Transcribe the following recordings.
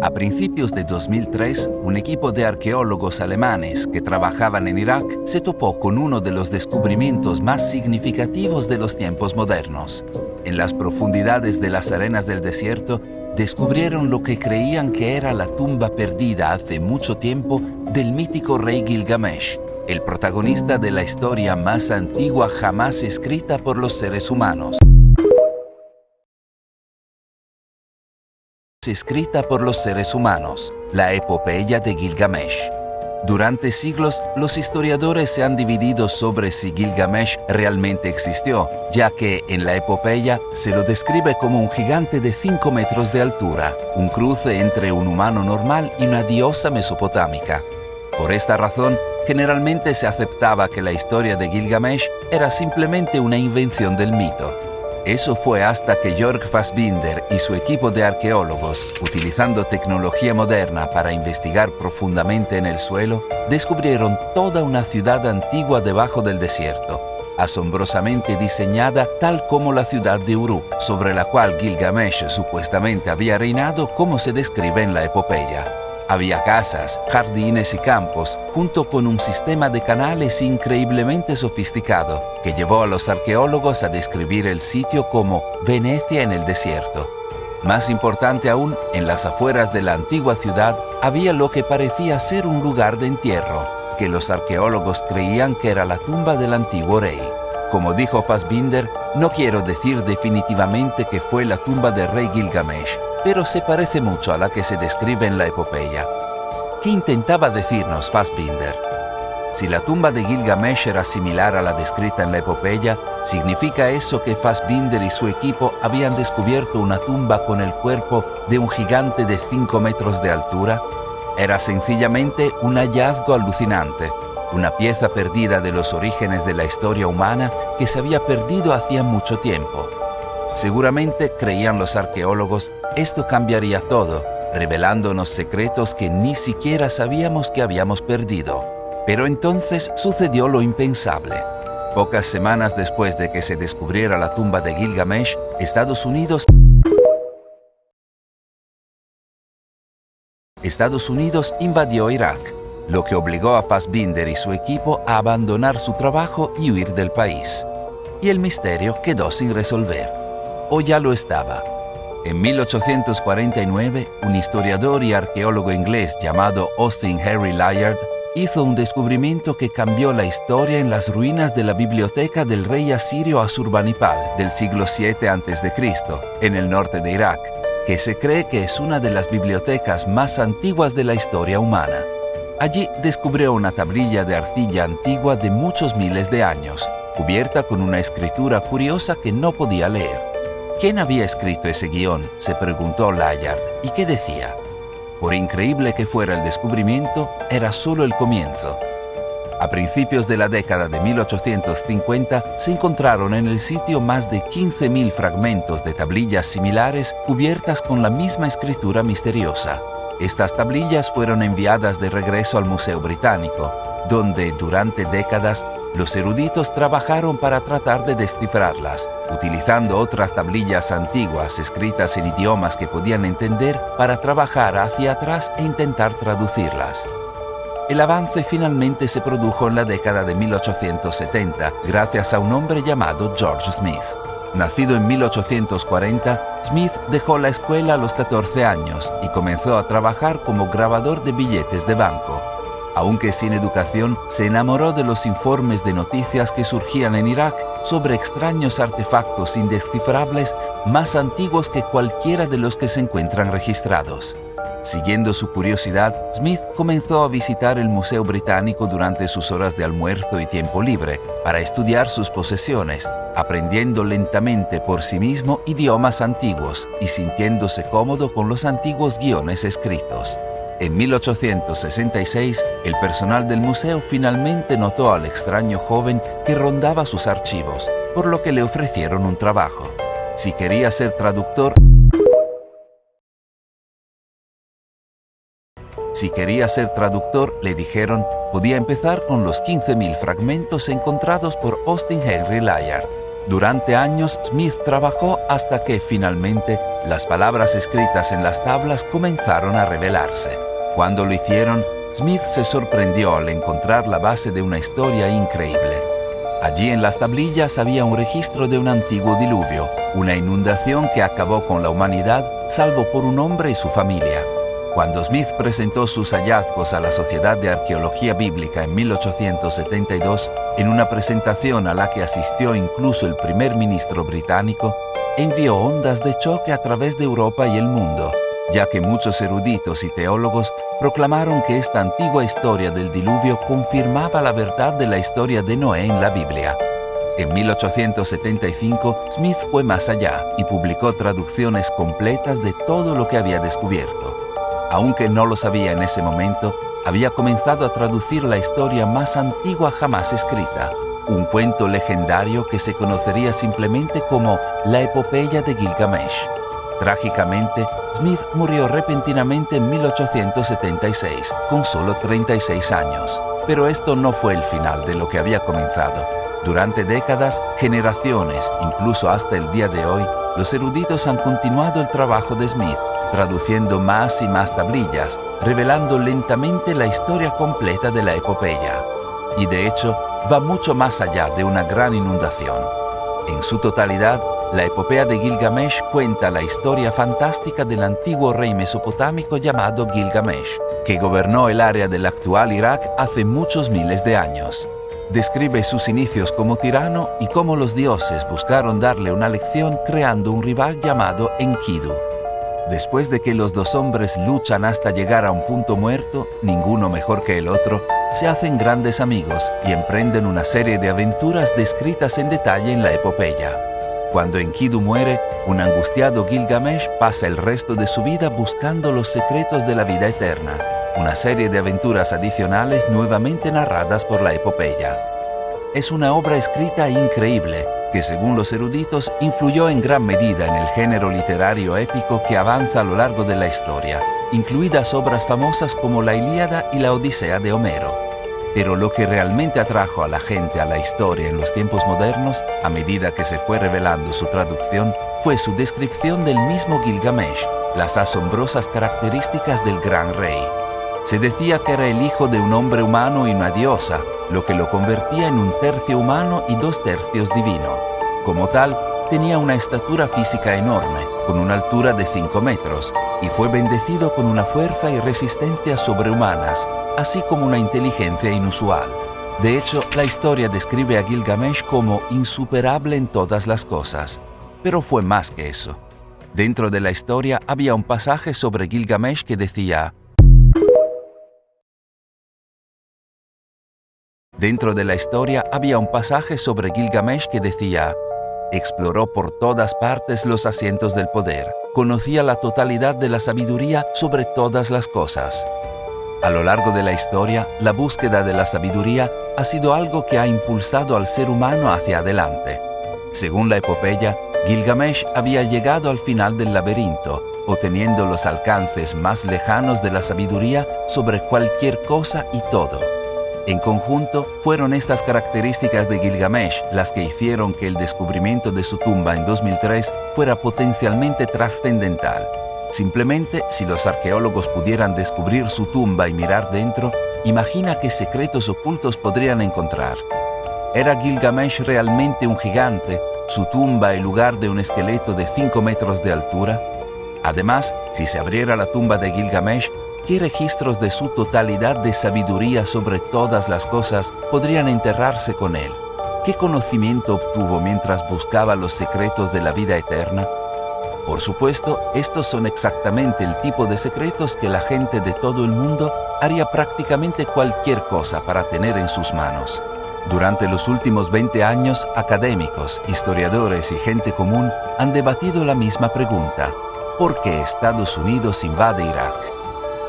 A principios de 2003, un equipo de arqueólogos alemanes que trabajaban en Irak se topó con uno de los descubrimientos más significativos de los tiempos modernos. En las profundidades de las arenas del desierto, descubrieron lo que creían que era la tumba perdida hace mucho tiempo del mítico rey Gilgamesh, el protagonista de la historia más antigua jamás escrita por los seres humanos. La epopeya de Gilgamesh. Durante siglos, los historiadores se han dividido sobre si Gilgamesh realmente existió, ya que en la epopeya se lo describe como un gigante de 5 metros de altura, un cruce entre un humano normal y una diosa mesopotámica. Por esta razón, generalmente se aceptaba que la historia de Gilgamesh era simplemente una invención del mito. Eso fue hasta que Jörg Fassbinder y su equipo de arqueólogos, utilizando tecnología moderna para investigar profundamente en el suelo, descubrieron toda una ciudad antigua debajo del desierto, asombrosamente diseñada tal como la ciudad de Uruk, sobre la cual Gilgamesh supuestamente había reinado como se describe en la epopeya. Había casas, jardines y campos, junto con un sistema de canales increíblemente sofisticado, que llevó a los arqueólogos a describir el sitio como Venecia en el desierto. Más importante aún, en las afueras de la antigua ciudad había lo que parecía ser un lugar de entierro, que los arqueólogos creían que era la tumba del antiguo rey. Como dijo Fassbinder, no quiero decir definitivamente que fue la tumba del rey Gilgamesh, pero se parece mucho a la que se describe en la epopeya. ¿Qué intentaba decirnos Fassbinder? Si la tumba de Gilgamesh era similar a la descrita en la epopeya, ¿significa eso que Fassbinder y su equipo habían descubierto una tumba con el cuerpo de un gigante de 5 metros de altura? Era sencillamente un hallazgo alucinante, una pieza perdida de los orígenes de la historia humana que se había perdido hacía mucho tiempo. Seguramente, creían los arqueólogos, esto cambiaría todo, revelándonos secretos que ni siquiera sabíamos que habíamos perdido. Pero entonces sucedió lo impensable. Pocas semanas después de que se descubriera la tumba de Gilgamesh, Estados Unidos invadió Irak, lo que obligó a Fassbinder y su equipo a abandonar su trabajo y huir del país. Y el misterio quedó sin resolver. O ya lo estaba. En 1849, un historiador y arqueólogo inglés llamado Austin Henry Layard hizo un descubrimiento que cambió la historia en las ruinas de la biblioteca del rey asirio Asurbanipal del siglo VII a.C., en el norte de Irak, que se cree que es una de las bibliotecas más antiguas de la historia humana. Allí descubrió una tablilla de arcilla antigua de muchos miles de años, cubierta con una escritura curiosa que no podía leer. ¿Quién había escrito ese guión?, se preguntó Layard, ¿y qué decía? Por increíble que fuera el descubrimiento, era solo el comienzo. A principios de la década de 1850 se encontraron en el sitio más de 15.000 fragmentos de tablillas similares cubiertas con la misma escritura misteriosa. Estas tablillas fueron enviadas de regreso al Museo Británico, donde durante décadas los eruditos trabajaron para tratar de descifrarlas, utilizando otras tablillas antiguas escritas en idiomas que podían entender para trabajar hacia atrás e intentar traducirlas. El avance finalmente se produjo en la década de 1870, gracias a un hombre llamado George Smith. Nacido en 1840, Smith dejó la escuela a los 14 años y comenzó a trabajar como grabador de billetes de banco. Aunque sin educación, se enamoró de los informes de noticias que surgían en Irak sobre extraños artefactos indescifrables más antiguos que cualquiera de los que se encuentran registrados. Siguiendo su curiosidad, Smith comenzó a visitar el Museo Británico durante sus horas de almuerzo y tiempo libre para estudiar sus posesiones, aprendiendo lentamente por sí mismo idiomas antiguos y sintiéndose cómodo con los antiguos guiones escritos. En 1866, el personal del museo finalmente notó al extraño joven que rondaba sus archivos, por lo que le ofrecieron un trabajo. Si quería ser traductor, le dijeron, podía empezar con los 15.000 fragmentos encontrados por Austin Henry Layard. Durante años, Smith trabajó hasta que finalmente las palabras escritas en las tablas comenzaron a revelarse. Cuando lo hicieron, Smith se sorprendió al encontrar la base de una historia increíble. Allí en las tablillas había un registro de un antiguo diluvio, una inundación que acabó con la humanidad, salvo por un hombre y su familia. Cuando Smith presentó sus hallazgos a la Sociedad de Arqueología Bíblica en 1872, en una presentación a la que asistió incluso el primer ministro británico, envió ondas de choque a través de Europa y el mundo, ya que muchos eruditos y teólogos proclamaron que esta antigua historia del diluvio confirmaba la verdad de la historia de Noé en la Biblia. En 1875, Smith fue más allá y publicó traducciones completas de todo lo que había descubierto. Aunque no lo sabía en ese momento, había comenzado a traducir la historia más antigua jamás escrita, un cuento legendario que se conocería simplemente como la Epopeya de Gilgamesh. Trágicamente, Smith murió repentinamente en 1876, con solo 36 años. Pero esto no fue el final de lo que había comenzado. Durante décadas, generaciones, incluso hasta el día de hoy, los eruditos han continuado el trabajo de Smith, traduciendo más y más tablillas, revelando lentamente la historia completa de la epopeya. Y de hecho, va mucho más allá de una gran inundación. En su totalidad, la epopeya de Gilgamesh cuenta la historia fantástica del antiguo rey mesopotámico llamado Gilgamesh, que gobernó el área del actual Irak hace muchos miles de años. Describe sus inicios como tirano y cómo los dioses buscaron darle una lección creando un rival llamado Enkidu. Después de que los dos hombres luchan hasta llegar a un punto muerto, ninguno mejor que el otro, se hacen grandes amigos y emprenden una serie de aventuras descritas en detalle en la epopeya. Cuando Enkidu muere, un angustiado Gilgamesh pasa el resto de su vida buscando los secretos de la vida eterna, una serie de aventuras adicionales nuevamente narradas por la epopeya. Es una obra escrita increíble, que según los eruditos influyó en gran medida en el género literario épico que avanza a lo largo de la historia, incluidas obras famosas como la Ilíada y la Odisea de Homero. Pero lo que realmente atrajo a la gente a la historia en los tiempos modernos, a medida que se fue revelando su traducción, fue su descripción del mismo Gilgamesh, las asombrosas características del gran rey. Se decía que era el hijo de un hombre humano y una diosa, lo que lo convertía en un tercio humano y 2/3 divino. Como tal, tenía una estatura física enorme, con una altura de 5 metros, y fue bendecido con una fuerza y resistencia sobrehumanas, así como una inteligencia inusual. De hecho, la historia describe a Gilgamesh como insuperable en todas las cosas, pero fue más que eso. Dentro de la historia había un pasaje sobre Gilgamesh que decía: exploró por todas partes los asientos del poder, conocía la totalidad de la sabiduría sobre todas las cosas. A lo largo de la historia, la búsqueda de la sabiduría ha sido algo que ha impulsado al ser humano hacia adelante. Según la epopeya, Gilgamesh había llegado al final del laberinto, obteniendo los alcances más lejanos de la sabiduría sobre cualquier cosa y todo. En conjunto, fueron estas características de Gilgamesh las que hicieron que el descubrimiento de su tumba en 2003 fuera potencialmente trascendental. Simplemente, si los arqueólogos pudieran descubrir su tumba y mirar dentro, imagina qué secretos ocultos podrían encontrar. ¿Era Gilgamesh realmente un gigante, su tumba el lugar de un esqueleto de 5 metros de altura? Además, si se abriera la tumba de Gilgamesh, ¿qué registros de su totalidad de sabiduría sobre todas las cosas podrían enterrarse con él? ¿Qué conocimiento obtuvo mientras buscaba los secretos de la vida eterna? Por supuesto, estos son exactamente el tipo de secretos que la gente de todo el mundo haría prácticamente cualquier cosa para tener en sus manos. Durante los últimos 20 años, académicos, historiadores y gente común han debatido la misma pregunta: ¿por qué Estados Unidos invade Irak?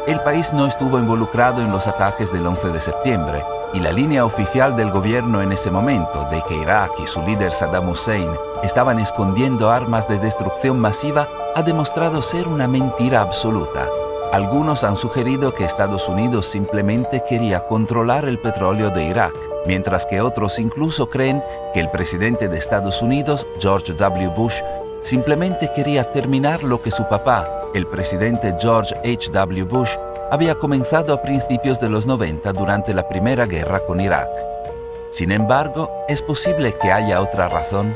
El país no estuvo involucrado en los ataques del 11 de septiembre, y la línea oficial del gobierno en ese momento de que Irak y su líder Saddam Hussein estaban escondiendo armas de destrucción masiva ha demostrado ser una mentira absoluta. Algunos han sugerido que Estados Unidos simplemente quería controlar el petróleo de Irak, mientras que otros incluso creen que el presidente de Estados Unidos, George W. Bush, simplemente quería terminar lo que su papá, el presidente George H. W. Bush, había comenzado a principios de los 90 durante la Primera Guerra con Irak. Sin embargo, ¿es posible que haya otra razón?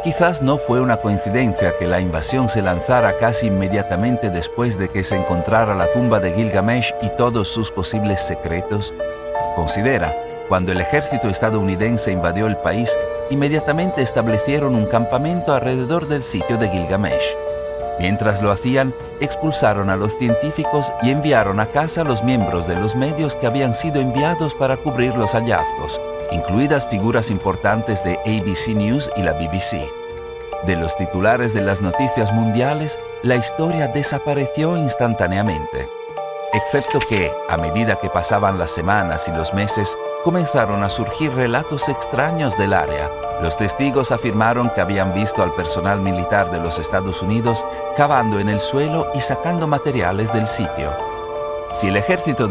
Quizás no fue una coincidencia que la invasión se lanzara casi inmediatamente después de que se encontrara la tumba de Gilgamesh y todos sus posibles secretos. Considera, cuando el ejército estadounidense invadió el país, inmediatamente establecieron un campamento alrededor del sitio de Gilgamesh. Mientras lo hacían, expulsaron a los científicos y enviaron a casa a los miembros de los medios que habían sido enviados para cubrir los hallazgos, incluidas figuras importantes de ABC News y la BBC. De los titulares de las noticias mundiales, la historia desapareció instantáneamente. Excepto que, a medida que pasaban las semanas y los meses, comenzaron a surgir relatos extraños del área. Los testigos afirmaron que habían visto al personal militar de los Estados Unidos cavando en el suelo y sacando materiales del sitio. Si el ejército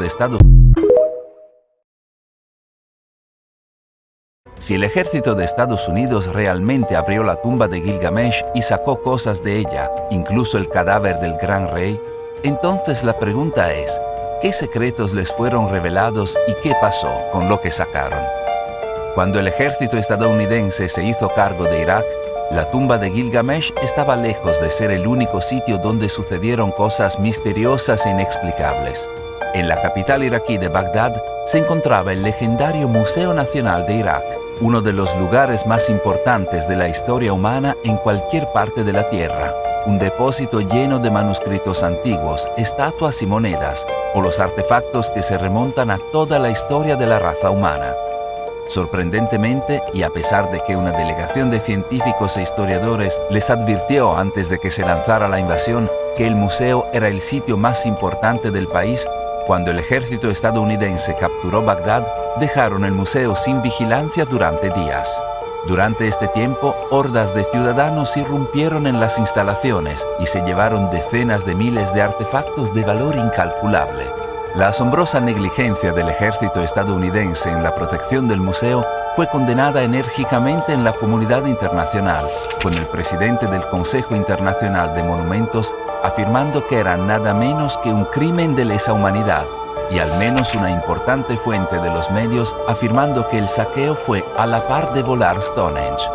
de Estados Unidos realmente abrió la tumba de Gilgamesh y sacó cosas de ella, incluso el cadáver del gran rey, entonces la pregunta es, ¿qué secretos les fueron revelados y qué pasó con lo que sacaron? Cuando el ejército estadounidense se hizo cargo de Irak, la tumba de Gilgamesh estaba lejos de ser el único sitio donde sucedieron cosas misteriosas e inexplicables. En la capital iraquí de Bagdad se encontraba el legendario Museo Nacional de Irak, uno de los lugares más importantes de la historia humana en cualquier parte de la Tierra. Un depósito lleno de manuscritos antiguos, estatuas y monedas, o los artefactos que se remontan a toda la historia de la raza humana. Sorprendentemente, y a pesar de que una delegación de científicos e historiadores les advirtió antes de que se lanzara la invasión que el museo era el sitio más importante del país, cuando el ejército estadounidense capturó Bagdad, dejaron el museo sin vigilancia durante días. Durante este tiempo, hordas de ciudadanos irrumpieron en las instalaciones y se llevaron decenas de miles de artefactos de valor incalculable. La asombrosa negligencia del ejército estadounidense en la protección del museo fue condenada enérgicamente en la comunidad internacional, con el presidente del Consejo Internacional de Monumentos afirmando que era nada menos que un crimen de lesa humanidad, y al menos una importante fuente de los medios afirmando que el saqueo fue a la par de volar Stonehenge.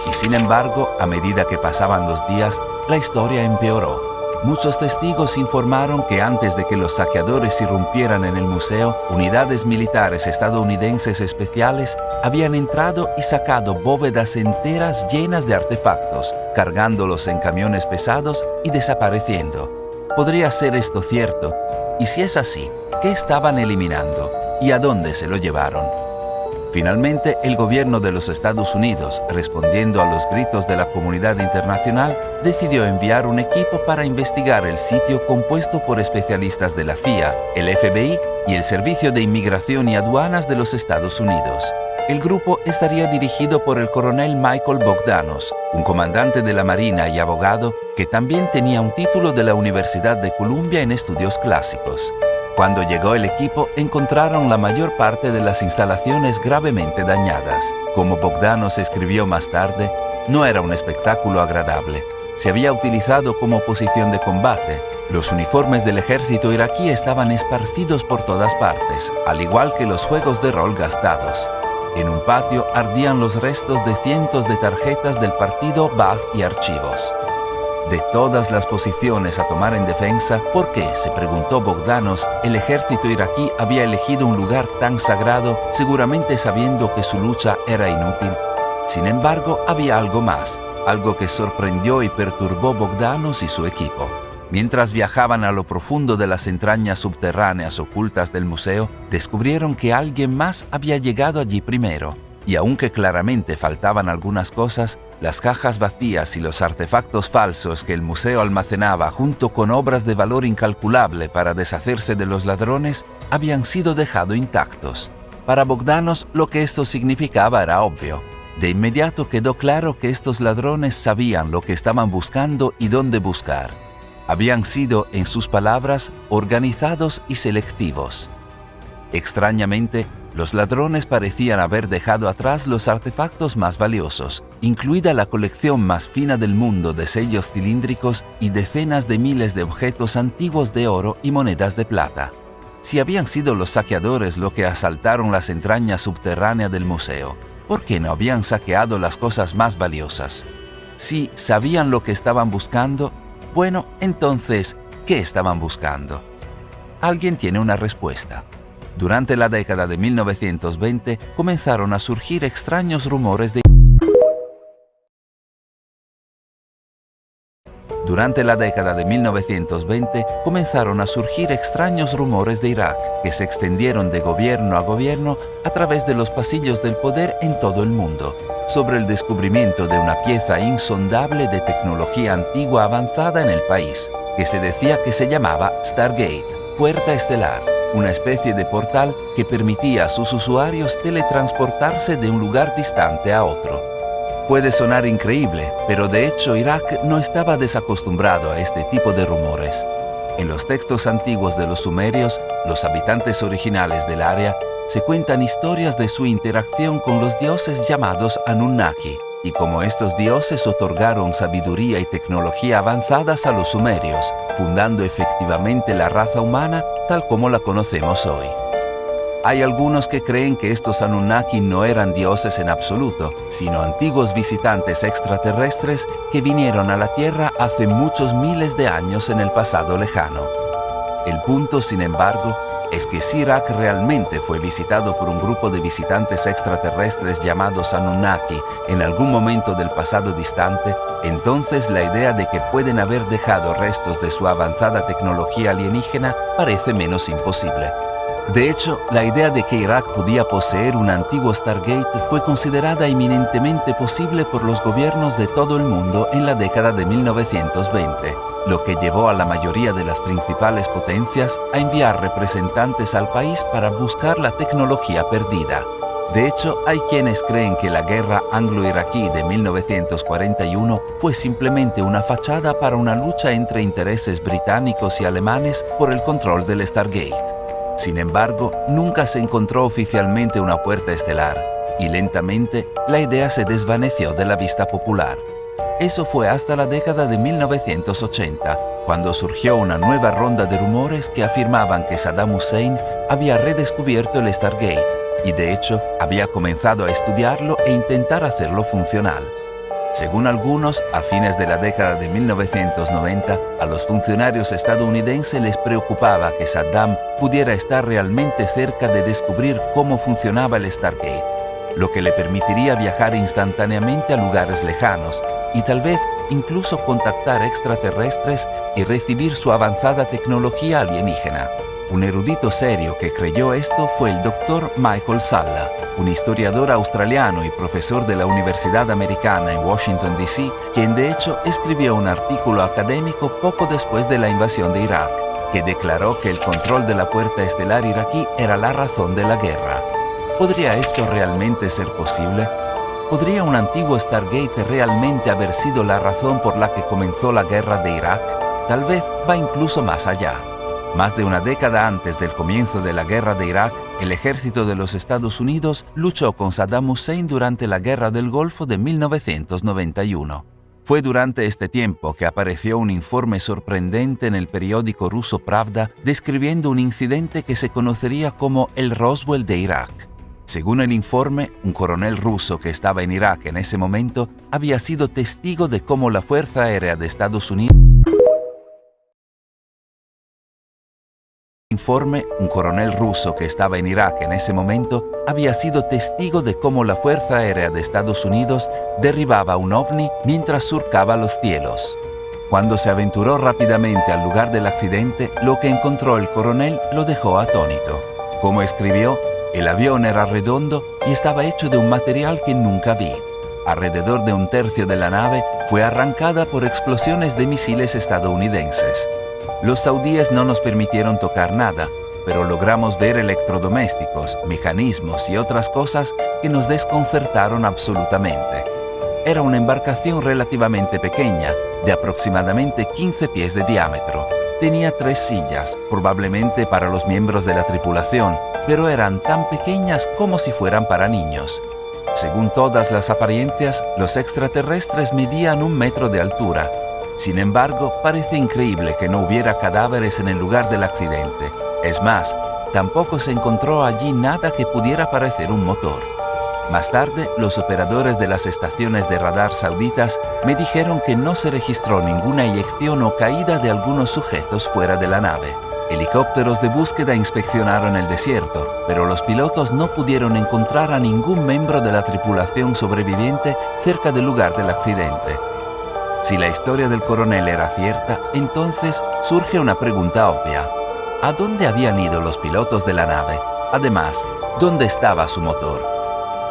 Y sin embargo, a medida que pasaban los días, la historia empeoró. Muchos testigos informaron que antes de que los saqueadores irrumpieran en el museo, unidades militares estadounidenses especiales habían entrado y sacado bóvedas enteras llenas de artefactos, cargándolos en camiones pesados y desapareciendo. ¿Podría ser esto cierto? Y si es así, ¿qué estaban eliminando? ¿Y a dónde se lo llevaron? Finalmente, el gobierno de los Estados Unidos, respondiendo a los gritos de la comunidad internacional, decidió enviar un equipo para investigar el sitio compuesto por especialistas de la CIA, el FBI y el Servicio de Inmigración y Aduanas de los Estados Unidos. El grupo estaría dirigido por el coronel Michael Bogdanos, un comandante de la Marina y abogado que también tenía un título de la Universidad de Columbia en estudios clásicos. Cuando llegó el equipo, encontraron la mayor parte de las instalaciones gravemente dañadas. Como Bogdanos escribió más tarde, no era un espectáculo agradable. Se había utilizado como posición de combate. Los uniformes del ejército iraquí estaban esparcidos por todas partes, al igual que los juegos de rol gastados. En un patio ardían los restos de cientos de tarjetas del partido Ba'ath y archivos. De todas las posiciones a tomar en defensa, ¿por qué, se preguntó Bogdanos, el ejército iraquí había elegido un lugar tan sagrado, seguramente sabiendo que su lucha era inútil? Sin embargo, había algo más, algo que sorprendió y perturbó Bogdanos y su equipo. Mientras viajaban a lo profundo de las entrañas subterráneas ocultas del museo, descubrieron que alguien más había llegado allí primero. Y aunque claramente faltaban algunas cosas, las cajas vacías y los artefactos falsos que el museo almacenaba junto con obras de valor incalculable para deshacerse de los ladrones habían sido dejados intactos. Para Bogdanos, lo que esto significaba era obvio. De inmediato quedó claro que estos ladrones sabían lo que estaban buscando y dónde buscar. Habían sido, en sus palabras, organizados y selectivos. Extrañamente, Los ladrones parecían haber dejado atrás los artefactos más valiosos, incluida la colección más fina del mundo de sellos cilíndricos y decenas de miles de objetos antiguos de oro y monedas de plata. Si habían sido los saqueadores los que asaltaron las entrañas subterráneas del museo, ¿por qué no habían saqueado las cosas más valiosas? Si sabían lo que estaban buscando, bueno, entonces, ¿qué estaban buscando? Alguien tiene una respuesta. Durante la década de 1920 comenzaron a surgir extraños rumores de Irak que se extendieron de gobierno a gobierno a través de los pasillos del poder en todo el mundo, sobre el descubrimiento de una pieza insondable de tecnología antigua avanzada en el país, que se decía que se llamaba Stargate, Puerta Estelar, una especie de portal que permitía a sus usuarios teletransportarse de un lugar distante a otro. Puede sonar increíble, pero de hecho Irak no estaba desacostumbrado a este tipo de rumores. En los textos antiguos de los sumerios, los habitantes originales del área, se cuentan historias de su interacción con los dioses llamados Anunnaki, y cómo estos dioses otorgaron sabiduría y tecnología avanzadas a los sumerios, fundando efectivamente la raza humana tal como la conocemos hoy. Hay algunos que creen que estos Anunnaki no eran dioses en absoluto, sino antiguos visitantes extraterrestres que vinieron a la Tierra hace muchos miles de años en el pasado lejano. El punto, sin embargo, es que si Irak realmente fue visitado por un grupo de visitantes extraterrestres llamados Anunnaki en algún momento del pasado distante, entonces la idea de que pueden haber dejado restos de su avanzada tecnología alienígena parece menos imposible. De hecho, la idea de que Irak podía poseer un antiguo Stargate fue considerada eminentemente posible por los gobiernos de todo el mundo en la década de 1920, lo que llevó a la mayoría de las principales potencias a enviar representantes al país para buscar la tecnología perdida. De hecho, hay quienes creen que la guerra anglo-iraquí de 1941 fue simplemente una fachada para una lucha entre intereses británicos y alemanes por el control del Stargate. Sin embargo, nunca se encontró oficialmente una puerta estelar, y lentamente la idea se desvaneció de la vista popular. Eso fue hasta la década de 1980, cuando surgió una nueva ronda de rumores que afirmaban que Saddam Hussein había redescubierto el Stargate, y de hecho había comenzado a estudiarlo e intentar hacerlo funcional. Según algunos, a fines de la década de 1990, a los funcionarios estadounidenses les preocupaba que Saddam pudiera estar realmente cerca de descubrir cómo funcionaba el Stargate, lo que le permitiría viajar instantáneamente a lugares lejanos y tal vez incluso contactar extraterrestres y recibir su avanzada tecnología alienígena. Un erudito serio que creyó esto fue el Dr. Michael Salla, un historiador australiano y profesor de la Universidad Americana en Washington, D.C., quien de hecho escribió un artículo académico poco después de la invasión de Irak, que declaró que el control de la puerta estelar iraquí era la razón de la guerra. ¿Podría esto realmente ser posible? ¿Podría un antiguo Stargate realmente haber sido la razón por la que comenzó la guerra de Irak? Tal vez va incluso más allá. Más de una década antes del comienzo de la guerra de Irak, el ejército de los Estados Unidos luchó con Saddam Hussein durante la Guerra del Golfo de 1991. Fue durante este tiempo que apareció un informe sorprendente en el periódico ruso Pravda describiendo un incidente que se conocería como el Roswell de Irak. Según el informe, un coronel ruso que estaba en Irak en ese momento había sido testigo de cómo la Fuerza Aérea de Estados Unidos un coronel ruso que estaba en Irak en ese momento había sido testigo de cómo la Fuerza Aérea de Estados Unidos derribaba un ovni mientras surcaba los cielos. Cuando se aventuró rápidamente al lugar del accidente, lo que encontró el coronel lo dejó atónito. Como escribió, el avión era redondo y estaba hecho de un material que nunca vi. Alrededor de un tercio de la nave fue arrancada por explosiones de misiles estadounidenses. Los saudíes no nos permitieron tocar nada, pero logramos ver electrodomésticos, mecanismos y otras cosas que nos desconcertaron absolutamente. Era una embarcación relativamente pequeña, de aproximadamente 15 pies de diámetro. Tenía 3 sillas, probablemente para los miembros de la tripulación, pero eran tan pequeñas como si fueran para niños. Según todas las apariencias, los extraterrestres medían 1 metro de altura. Sin embargo, parece increíble que no hubiera cadáveres en el lugar del accidente. Es más, tampoco se encontró allí nada que pudiera parecer un motor. Más tarde, los operadores de las estaciones de radar sauditas me dijeron que no se registró ninguna eyección o caída de algunos sujetos fuera de la nave. Helicópteros de búsqueda inspeccionaron el desierto, pero los pilotos no pudieron encontrar a ningún miembro de la tripulación sobreviviente cerca del lugar del accidente. Si la historia del coronel era cierta, entonces surge una pregunta obvia. ¿A dónde habían ido los pilotos de la nave? Además, ¿dónde estaba su motor?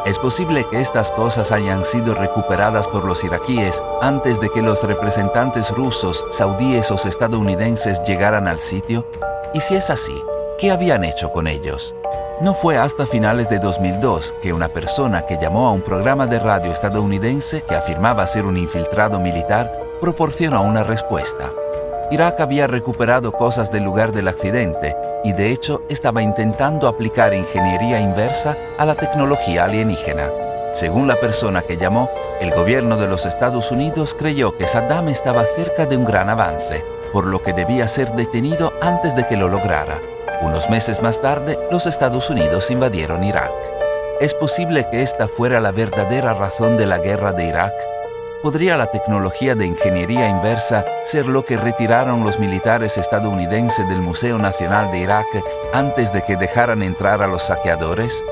¿Es posible que estas cosas hayan sido recuperadas por los iraquíes antes de que los representantes rusos, saudíes o estadounidenses llegaran al sitio? Y si es así, ¿qué habían hecho con ellos? No fue hasta finales de 2002 que una persona que llamó a un programa de radio estadounidense que afirmaba ser un infiltrado militar proporcionó una respuesta. Irak había recuperado cosas del lugar del accidente y de hecho estaba intentando aplicar ingeniería inversa a la tecnología alienígena. Según la persona que llamó, el gobierno de los Estados Unidos creyó que Saddam estaba cerca de un gran avance, por lo que debía ser detenido antes de que lo lograra. Unos meses más tarde, los Estados Unidos invadieron Irak. ¿Es posible que esta fuera la verdadera razón de la guerra de Irak? ¿Podría la tecnología de ingeniería inversa ser lo que retiraron los militares estadounidenses del Museo Nacional de Irak antes de que dejaran entrar a los saqueadores?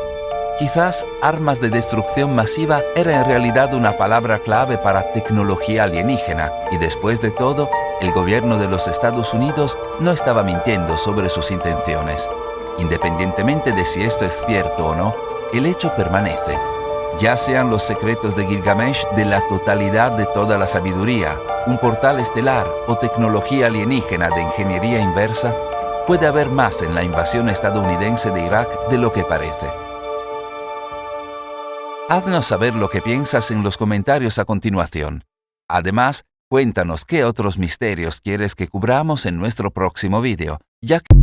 Quizás armas de destrucción masiva era en realidad una palabra clave para tecnología alienígena y después de todo, el gobierno de los Estados Unidos no estaba mintiendo sobre sus intenciones. Independientemente de si esto es cierto o no, el hecho permanece. Ya sean los secretos de Gilgamesh de la totalidad de toda la sabiduría, un portal estelar o tecnología alienígena de ingeniería inversa, puede haber más en la invasión estadounidense de Irak de lo que parece. Haznos saber lo que piensas en los comentarios a continuación. Además, cuéntanos qué otros misterios quieres que cubramos en nuestro próximo vídeo, ya que